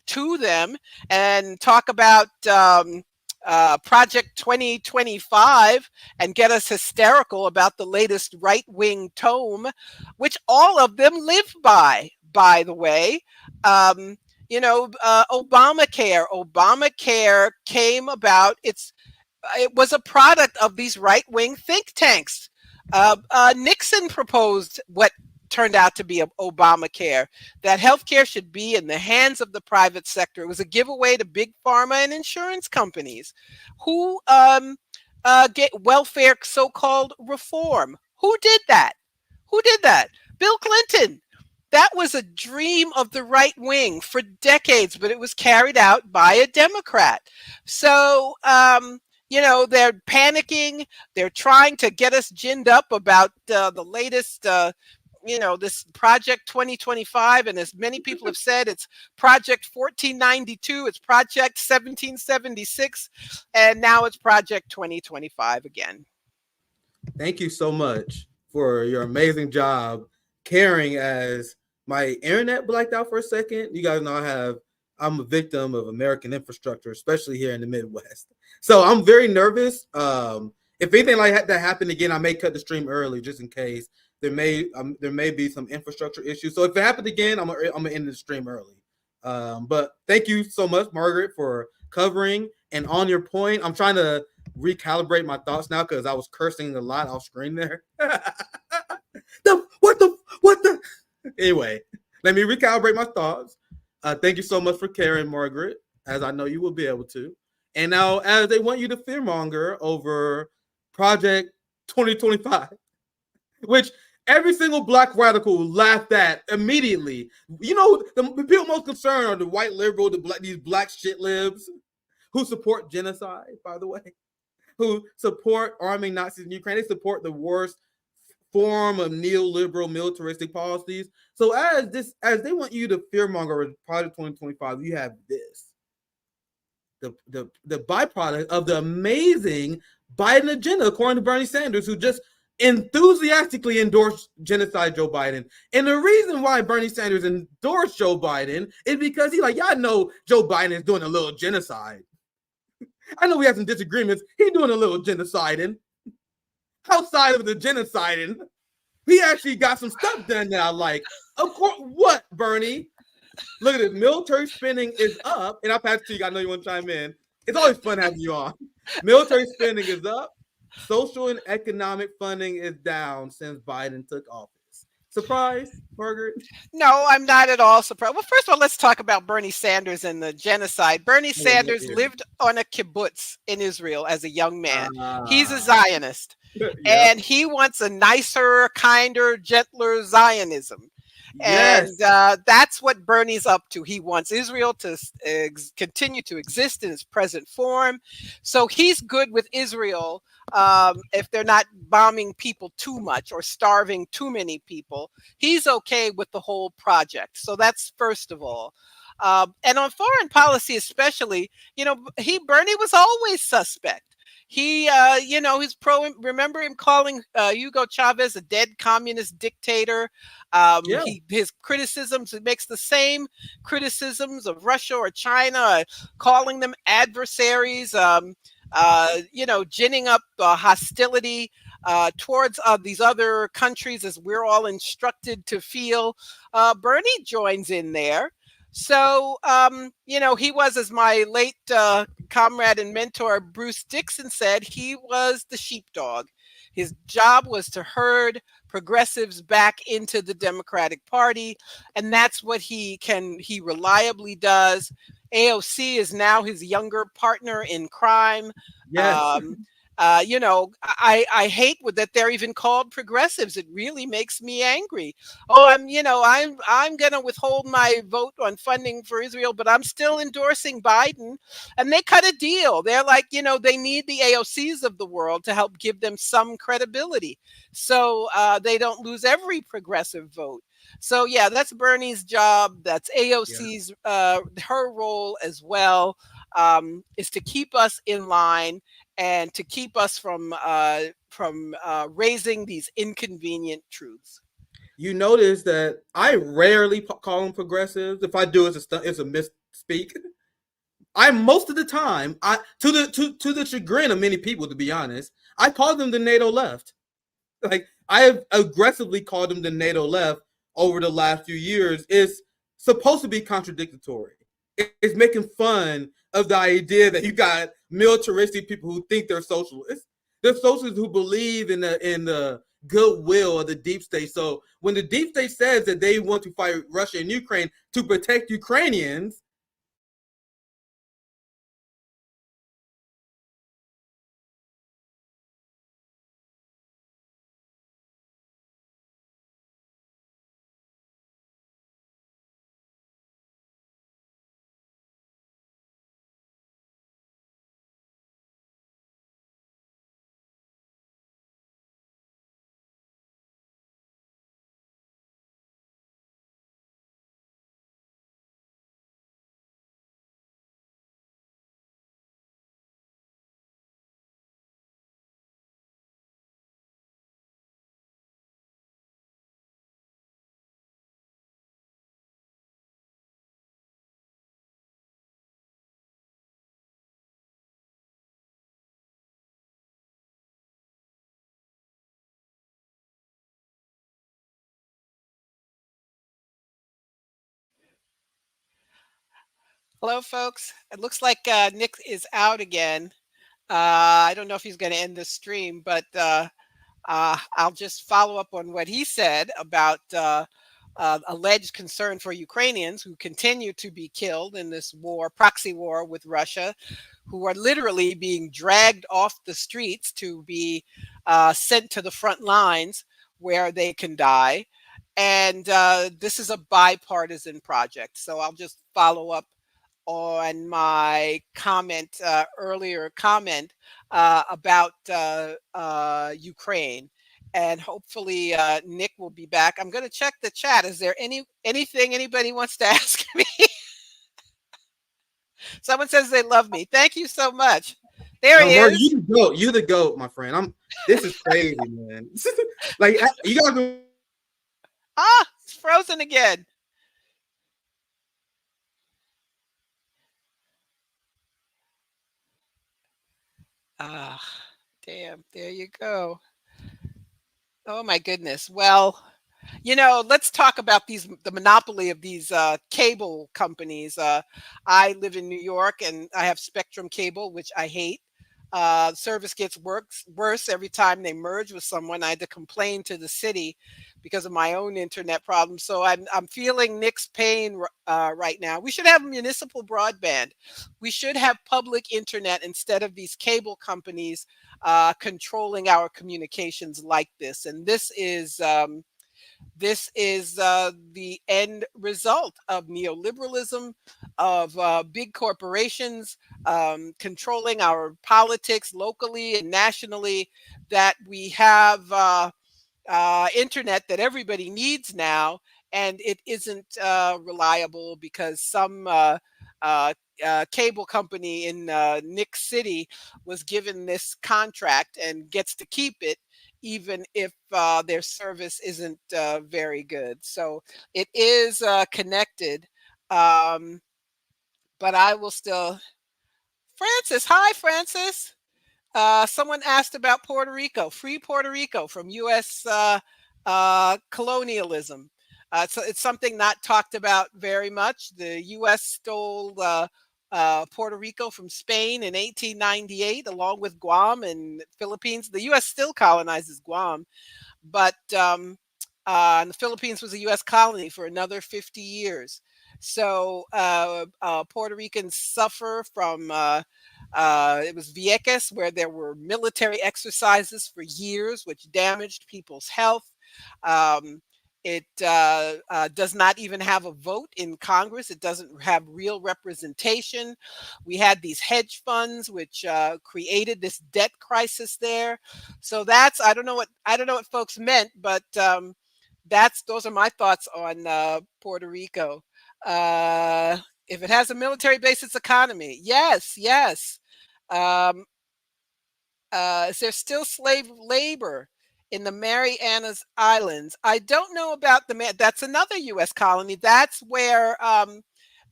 [SPEAKER 6] to them, and talk about Project 2025 and get us hysterical about the latest right-wing tome, which all of them live by the way. Obamacare came about. It was a product of these right-wing think tanks. Nixon proposed what turned out to be Obamacare, that healthcare should be in the hands of the private sector. It was a giveaway to big pharma and insurance companies who get welfare so-called reform. Who did that? Bill Clinton. That was a dream of the right wing for decades, but it was carried out by a Democrat. So, they're panicking. They're trying to get us ginned up about the latest this Project 2025, and as many people have said, it's Project 1492, it's Project 1776, and now it's Project 2025 again.
[SPEAKER 2] Thank you so much for your amazing job caring. As my internet blacked out for a second, you guys know I'm a victim of American infrastructure, especially here in the Midwest. So I'm very nervous. If anything like that happened again, I may cut the stream early just in case. There may be some infrastructure issues. So if it happens again, I'm gonna end the stream early. But thank you so much, Margaret, for covering. And on your point, I'm trying to recalibrate my thoughts now because I was cursing a lot off screen there. What the? Anyway, let me recalibrate my thoughts. Thank you so much for caring, Margaret, as I know you will be able to. And now, as they want you to fearmonger over Project 2025, which every single black radical laughed at immediately. The people most concerned are the white liberal, these black shit libs who support genocide, by the way, who support arming Nazis in Ukraine. They support the worst form of neoliberal militaristic policies. So as they want you to fearmonger with Project 2025, you have this. the byproduct of the amazing Biden agenda, according to Bernie Sanders, who just enthusiastically endorsed genocide Joe Biden. And the reason why Bernie Sanders endorsed Joe Biden is because he's like, y'all know Joe Biden is doing a little genocide. I know we have some disagreements. He's doing a little genociding. Outside of the genociding, he actually got some stuff done that I like. Of course, what, Bernie? Look at it. Military spending is up. And I'll pass it to you. I know you want to chime in. It's always fun having you on. Military spending is up. Social and economic funding is down since Biden took office. Surprise, Margaret?
[SPEAKER 6] No, I'm not at all surprised. Well, first of all, let's talk about Bernie Sanders and the genocide. Bernie Sanders lived on a kibbutz in Israel as a young man. He's a Zionist.
[SPEAKER 2] Yep.
[SPEAKER 6] And he wants a nicer, kinder, gentler Zionism.
[SPEAKER 2] Yes.
[SPEAKER 6] And that's what Bernie's up to. He wants Israel to continue to exist in its present form. So he's good with Israel if they're not bombing people too much or starving too many people. He's okay with the whole project. So that's first of all. And on foreign policy especially, Bernie was always suspect. He, he's remember him calling Hugo Chavez a dead communist dictator. His criticisms, it makes the same criticisms of Russia or China, calling them adversaries, ginning up hostility towards these other countries as we're all instructed to feel. Bernie joins in there. So, he was, as my late comrade and mentor Bruce Dixon said, he was the sheepdog. His job was to herd progressives back into the Democratic Party, and that's what he reliably does. AOC is now his younger partner in crime.
[SPEAKER 2] Yes.
[SPEAKER 6] I hate that they're even called progressives. It really makes me angry. Oh, I'm going to withhold my vote on funding for Israel, but I'm still endorsing Biden. And they cut a deal. They're like, they need the AOCs of the world to help give them some credibility. So they don't lose every progressive vote. So yeah, that's Bernie's job. That's AOC's, her role as well, is to keep us in line and to keep us from raising these inconvenient truths.
[SPEAKER 2] You notice that I rarely call them progressives. If I do, it's a misspeak. Most of the time, to the chagrin of many people, to be honest, I call them the NATO left. Like, I have aggressively called them the NATO left over the last few years. It's supposed to be contradictory. It's making fun of the idea that you got militaristic people who think they're socialists. They're socialists who believe in the goodwill of the deep state. So when the deep state says that they want to fight Russia and Ukraine to protect Ukrainians,
[SPEAKER 6] Hello, folks. It looks like Nick is out again. I don't know if he's going to end the stream, but I'll just follow up on what he said about alleged concern for Ukrainians who continue to be killed in this war, proxy war with Russia, who are literally being dragged off the streets to be sent to the front lines where they can die. And this is a bipartisan project. So I'll just follow up on my earlier comment about Ukraine, and hopefully Nick will be back. I'm going to check the chat. Is there anything anybody wants to ask me? Someone says they love me. Thank you so much. There
[SPEAKER 2] No,
[SPEAKER 6] he
[SPEAKER 2] Mark,
[SPEAKER 6] is.
[SPEAKER 2] you the goat. You the goat, my friend. This is crazy, man. Like you guys.
[SPEAKER 6] Ah, it's frozen again. Ah, damn. There you go. Oh my goodness. Well, let's talk about the monopoly of these cable companies. I live in New York and I have Spectrum Cable, which I hate. Service gets worse every time they merge with someone. I had to complain to the city because of my own internet problems. So I'm feeling Nick's pain right now. We should have municipal broadband. We should have public internet instead of these cable companies controlling our communications like this. And this is the end result of neoliberalism, of big corporations controlling our politics locally and nationally, that we have internet that everybody needs now, and it isn't reliable because some uh, cable company in Nick City was given this contract and gets to keep it, even if their service isn't very good. So it is connected, um, but I will still. Francis, hi, Francis. Someone asked about Puerto Rico, free Puerto Rico from U.S. Colonialism. It's something not talked about very much. The U.S. stole Puerto Rico from Spain in 1898, along with Guam and Philippines. The U.S. still colonizes Guam, but and the Philippines was a U.S. colony for another 50 years. So Puerto Ricans suffer from it was Vieques, where there were military exercises for years, which damaged people's health. Um, it does not even have a vote in Congress. It doesn't have real representation. We had these hedge funds, which created this debt crisis there. So I don't know what folks meant, but those are my thoughts on Puerto Rico. Uh, if it has a military base, its economy, yes, yes. Um, is there still slave labor in the Marianas Islands? I don't know about that's another U.S. colony. That's where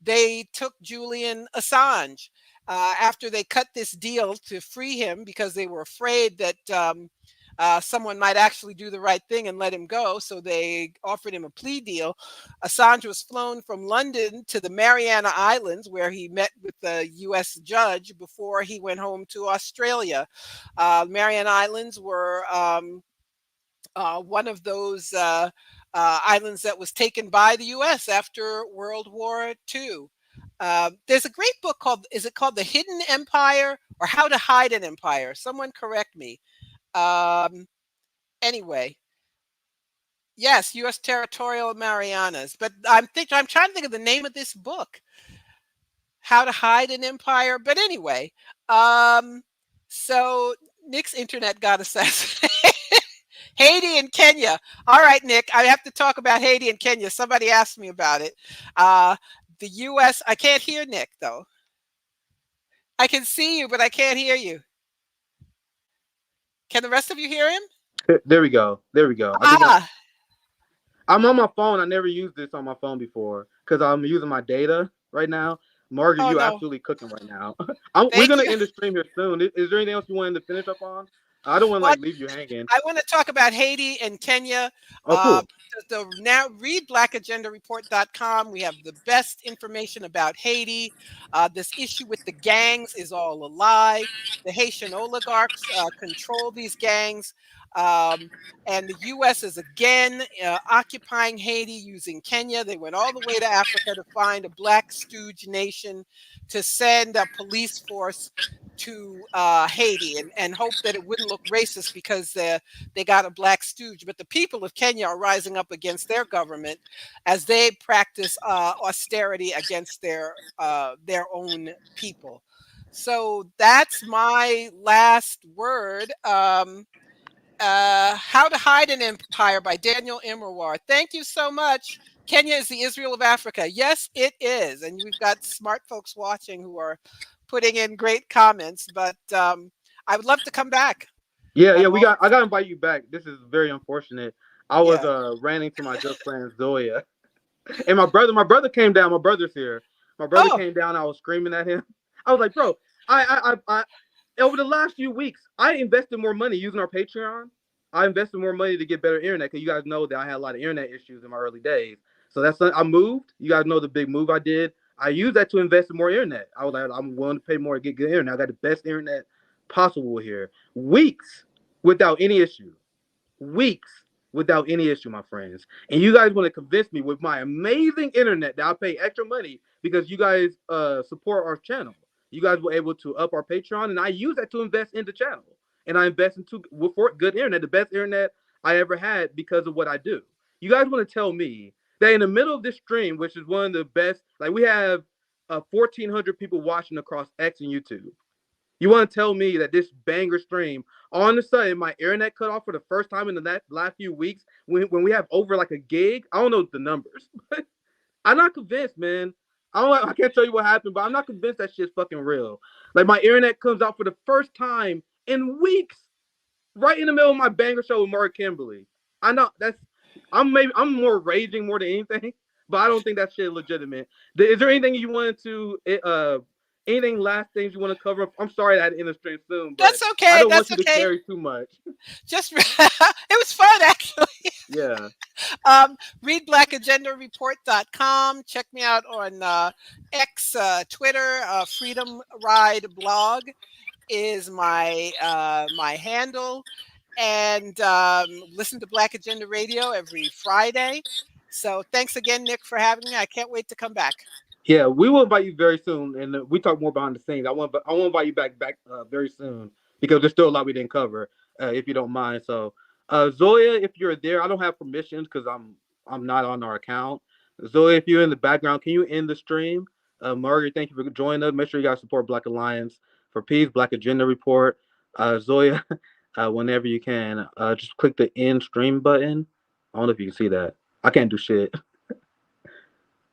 [SPEAKER 6] they took Julian Assange after they cut this deal to free him because they were afraid that someone might actually do the right thing and let him go. So they offered him a plea deal. Assange was flown from London to the Mariana Islands, where he met with the U.S. judge before he went home to Australia. Mariana Islands were one of those islands that was taken by the U.S. after World War II. There's a great book is it called The Hidden Empire or How to Hide an Empire? Someone correct me. Anyway, yes, U.S. territorial Marianas. But I'm trying to think of the name of this book, How to Hide an Empire. But anyway, so Nick's internet got assassinated. Haiti and Kenya. All right, Nick, I have to talk about Haiti and Kenya. Somebody asked me about it. The U.S. I can't hear Nick though. I can see you, but I can't hear you. Can the rest of you hear him?
[SPEAKER 2] There we go. There we go.
[SPEAKER 6] Ah,
[SPEAKER 2] I'm on my phone. I never used this on my phone before because I'm using my data right now. Margaret,
[SPEAKER 6] oh
[SPEAKER 2] you're
[SPEAKER 6] no.
[SPEAKER 2] absolutely cooking right now. We're
[SPEAKER 6] Thank
[SPEAKER 2] gonna
[SPEAKER 6] you.
[SPEAKER 2] end the stream here soon. Is there anything else you wanted to finish up on? I don't want to
[SPEAKER 6] Well,
[SPEAKER 2] like leave you hanging.
[SPEAKER 6] I want to talk about Haiti and Kenya.
[SPEAKER 2] Oh, cool.
[SPEAKER 6] Now read blackagendareport.com. We have the best information about Haiti. This issue with the gangs is all a lie. The Haitian oligarchs control these gangs. And the U.S. is again occupying Haiti using Kenya. They went all the way to Africa to find a black stooge nation to send a police force to Haiti and hope that it wouldn't look racist because they got a black stooge. But the people of Kenya are rising up against their government as they practice austerity against their own people. So that's my last word. How to Hide an Empire by Daniel Immerwahr. Thank you so much. Kenya is the Israel of Africa. Yes, it is. And we've got smart folks watching who are putting in great comments. But I would love to come back.
[SPEAKER 2] Yeah, I gotta invite you back. This is very unfortunate. I was
[SPEAKER 6] Yeah.
[SPEAKER 2] ranting to my good friend Zoya. And my brother came down. My brother's here. My brother
[SPEAKER 6] Oh.
[SPEAKER 2] came down. I was screaming at him. I was like, bro, I over the last few weeks, I invested more money using our Patreon. I invested more money to get better internet because you guys know that I had a lot of internet issues in my early days. So I moved. You guys know the big move I did. I used that to invest in more internet. I was like, I'm willing to pay more to get good internet. I got the best internet possible here. Weeks without any issue. Weeks without any issue, my friends. And you guys want to convince me with my amazing internet that I pay extra money because you guys support our channel. You guys were able to up our Patreon, and I use that to invest in the channel. And I invest into for good internet, the best internet I ever had because of what I do. You guys want to tell me that in the middle of this stream, which is one of the best, like we have 1,400 people watching across X and YouTube. You want to tell me that this banger stream, all of a sudden, my internet cut off for the first time in the last few weeks when we have over like a gig? I don't know the numbers, but I'm not convinced, man. I can't tell you what happened, but I'm not convinced that shit's fucking real. Like my internet comes out for the first time in weeks, right in the middle of my banger show with Mark Kimberly. I know I'm more raging more than anything, but I don't think that shit is legitimate. Is there anything you wanted to anything last things you want to cover? I'm sorry that I had to end the stream soon, but
[SPEAKER 6] That's okay.
[SPEAKER 2] I don't
[SPEAKER 6] That's
[SPEAKER 2] want you to
[SPEAKER 6] okay.
[SPEAKER 2] carry too much.
[SPEAKER 6] Just it was fun, actually.
[SPEAKER 2] Yeah.
[SPEAKER 6] Read blackagendareport.com. Check me out on X, Twitter. Freedom Ride blog is my my handle. And listen to Black Agenda Radio every Friday. So thanks again, Nick, for having me. I can't wait to come back.
[SPEAKER 2] Yeah, we will invite you very soon, and we talk more behind the scenes. I want to invite you back very soon because there's still a lot we didn't cover, if you don't mind. So, Zoya, if you're there, I don't have permissions because I'm not on our account. Zoya, if you're in the background, can you end the stream? Margaret, thank you for joining us. Make sure you guys support Black Alliance for Peace, Black Agenda Report. Zoya, whenever you can, just click the end stream button. I don't know if you can see that. I can't do shit.